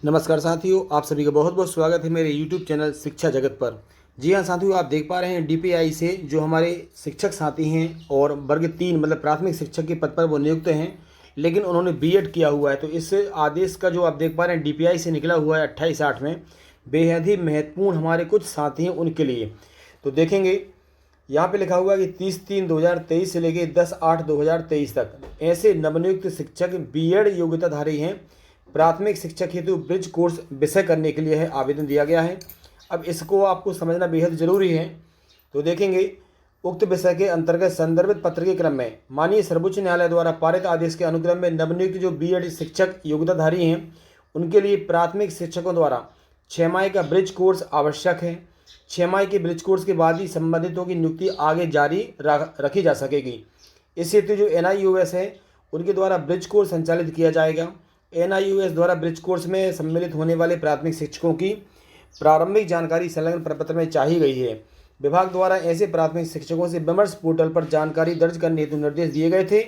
नमस्कार साथियों, आप सभी का बहुत बहुत स्वागत है मेरे YouTube चैनल शिक्षा जगत पर। जी हाँ साथियों, आप देख पा रहे हैं DPI से जो हमारे शिक्षक साथी हैं और वर्ग 3 मतलब प्राथमिक शिक्षक के पद पर वो नियुक्त हैं, लेकिन उन्होंने B.Ed किया हुआ है। तो इस आदेश का जो आप देख पा रहे हैं DPI से निकला हुआ है 28/8 में, बेहद ही महत्वपूर्ण हमारे कुछ साथी हैं उनके लिए। तो देखेंगे यहाँ पे लिखा हुआ है कि 30/3/2023 से लेके 10/8/2023 तक ऐसे नवनियुक्त शिक्षक B.Ed योग्यताधारी हैं। प्राथमिक शिक्षक हेतु ब्रिज कोर्स विषय करने के लिए है आवेदन दिया गया है। अब इसको आपको समझना बेहद ज़रूरी है। तो देखेंगे उक्त विषय के अंतर्गत संदर्भित पत्र के क्रम में माननीय सर्वोच्च न्यायालय द्वारा पारित आदेश के अनुक्रम में नवनियुक्त जो B.Ed शिक्षक योग्यताधारी हैं उनके लिए प्राथमिक शिक्षकों द्वारा 6 माह का ब्रिज कोर्स आवश्यक है। 6 माह के ब्रिज कोर्स के बाद ही संबंधितों की नियुक्ति आगे जारी रखी जा सकेगी। इस हेतु जो NIOS है उनके द्वारा ब्रिज कोर्स संचालित किया जाएगा। NIOS द्वारा ब्रिज कोर्स में सम्मिलित होने वाले प्राथमिक शिक्षकों की प्रारंभिक जानकारी संलग्न प्रपत्र में चाही गई है। विभाग द्वारा ऐसे प्राथमिक शिक्षकों से विमर्श पोर्टल पर जानकारी दर्ज करने हेतु निर्देश दिए गए थे।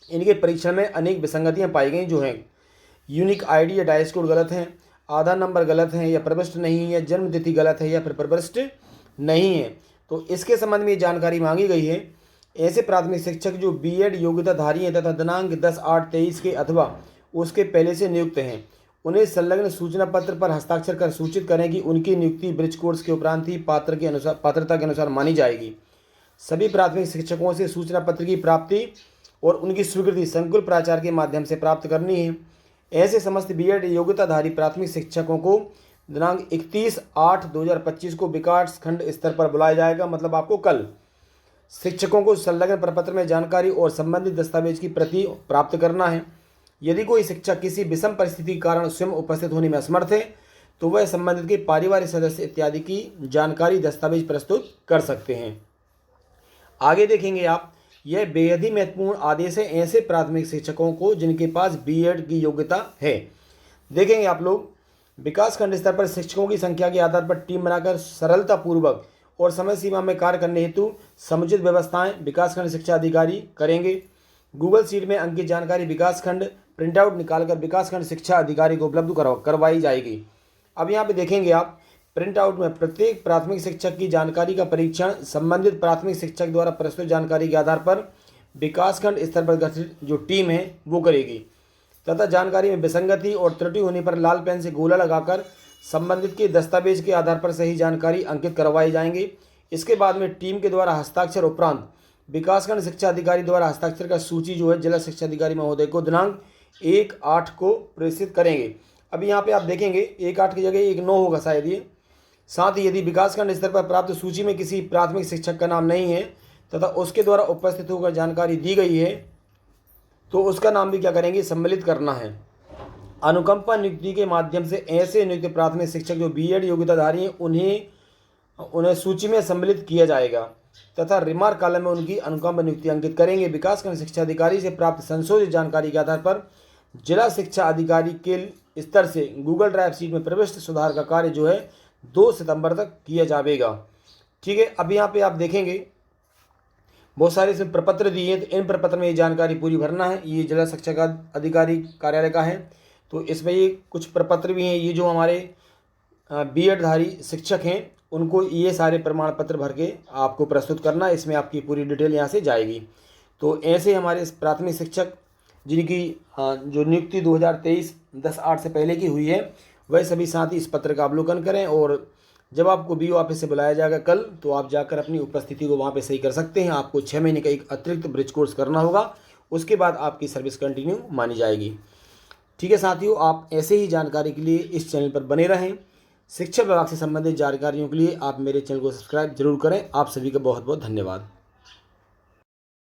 इनके परीक्षण में अनेक विसंगतियां पाई गई जो हैं यूनिक ID या डाइस कोड गलत हैं, आधार नंबर गलत हैं या प्रविष्ट नहीं है, या जन्म तिथि गलत है या फिर प्रविष्ट नहीं है। तो इसके संबंध में जानकारी मांगी गई है। ऐसे प्राथमिक शिक्षक जो B.Ed योग्यताधारी हैं तथा दिनांक 10/8/23 के अथवा उसके पहले से नियुक्त हैं, उन्हें संलग्न सूचना पत्र पर हस्ताक्षर कर सूचित करें कि उनकी नियुक्ति ब्रिज कोर्स के उपरांत ही पात्रता के अनुसार मानी जाएगी। सभी प्राथमिक शिक्षकों से सूचना पत्र की प्राप्ति और उनकी स्वीकृति संकुल प्राचार्य के माध्यम से प्राप्त करनी है। ऐसे समस्त B.Ed योग्यताधारी प्राथमिक शिक्षकों को दिनांक 31/8/2025 को विकास खंड स्तर पर बुलाया जाएगा। मतलब आपको कल शिक्षकों को संलग्न प्रपत्र में जानकारी और संबंधित दस्तावेज की प्रति प्राप्त करना है। यदि कोई शिक्षक किसी विषम परिस्थिति के कारण स्वयं उपस्थित होने में असमर्थ है तो वह संबंधित के पारिवारिक सदस्य इत्यादि की जानकारी दस्तावेज प्रस्तुत कर सकते हैं। आगे देखेंगे आप, यह बेहद ही महत्वपूर्ण आदेश है ऐसे प्राथमिक शिक्षकों को जिनके पास B.Ed की योग्यता है। देखेंगे आप लोग, विकास खंड स्तर पर शिक्षकों की संख्या के आधार पर टीम बनाकर सरलतापूर्वक और समय सीमा में कार्य करने हेतु समुचित व्यवस्थाएं विकासखंड शिक्षा अधिकारी करेंगे। गूगल शीट में अंकित जानकारी विकासखंड प्रिंटआउट निकालकर विकासखंड शिक्षा अधिकारी को उपलब्ध करवाई जाएगी। अब यहाँ पे देखेंगे आप, प्रिंट आउट में प्रत्येक प्राथमिक शिक्षक की जानकारी का परीक्षण संबंधित प्राथमिक शिक्षक द्वारा प्रस्तुत जानकारी के आधार पर विकासखंड स्तर पर गठित जो टीम है वो करेगी तथा जानकारी में विसंगति और त्रुटि होने पर लाल पेन से गोला लगाकर संबंधित के दस्तावेज के आधार पर सही जानकारी अंकित करवाई जाएंगे। इसके बाद में टीम के द्वारा हस्ताक्षर उपरांत विकासखंड शिक्षा अधिकारी द्वारा हस्ताक्षर का सूची जो है जिला शिक्षा अधिकारी महोदय को दिनांक 1/8 को प्रेषित करेंगे। अब यहाँ पे आप देखेंगे 1/8 की जगह 1/9 होगा शायद ये। साथ ही यदि विकासखंड स्तर पर प्राप्त सूची में किसी प्राथमिक शिक्षक का नाम नहीं है तथा उसके द्वारा उपस्थित होकर जानकारी दी गई है तो उसका नाम भी क्या करेंगे, सम्मिलित करना है। अनुकंपा नियुक्ति के माध्यम से ऐसे नियुक्त प्राथमिक शिक्षक जो B.Ed योग्यताधारी हैं उन्हें सूची में सम्मिलित किया जाएगा तथा रिमार्क कॉलम में उनकी अनुकंपा नियुक्ति अंकित करेंगे। विकासखंड शिक्षा अधिकारी से प्राप्त संशोधित जानकारी के आधार पर जिला शिक्षा अधिकारी के स्तर से गूगल ड्राइव शीट में प्रविष्ट सुधार का कार्य जो है 2 सितंबर तक किया जाएगा। ठीक है, अब यहाँ पे आप देखेंगे बहुत सारे इसमें प्रपत्र दिए हैं, तो इन प्रपत्र में ये जानकारी पूरी भरना है। ये जिला शिक्षा अधिकारी कार्यालय का है, तो इसमें ये कुछ प्रपत्र भी हैं। ये जो हमारे B.Ed धारी शिक्षक हैं उनको ये सारे प्रमाण पत्र भर के आपको प्रस्तुत करना है। इसमें आपकी पूरी डिटेल यहाँ से जाएगी। तो ऐसे हमारे प्राथमिक शिक्षक जिनकी जो नियुक्ति 2023 10/8 से पहले की हुई है वह सभी साथी इस पत्र का अवलोकन करें और जब आपको BO ऑफिस से बुलाया जाएगा कल तो आप जाकर अपनी उपस्थिति को वहाँ पे सही कर सकते हैं। आपको 6 महीने का एक अतिरिक्त ब्रिज कोर्स करना होगा, उसके बाद आपकी सर्विस कंटिन्यू मानी जाएगी। ठीक है साथियों, आप ऐसे ही जानकारी के लिए इस चैनल पर बने रहें। शिक्षा विभाग से संबंधित जानकारियों के लिए आप मेरे चैनल को सब्सक्राइब जरूर करें। आप सभी का बहुत बहुत धन्यवाद।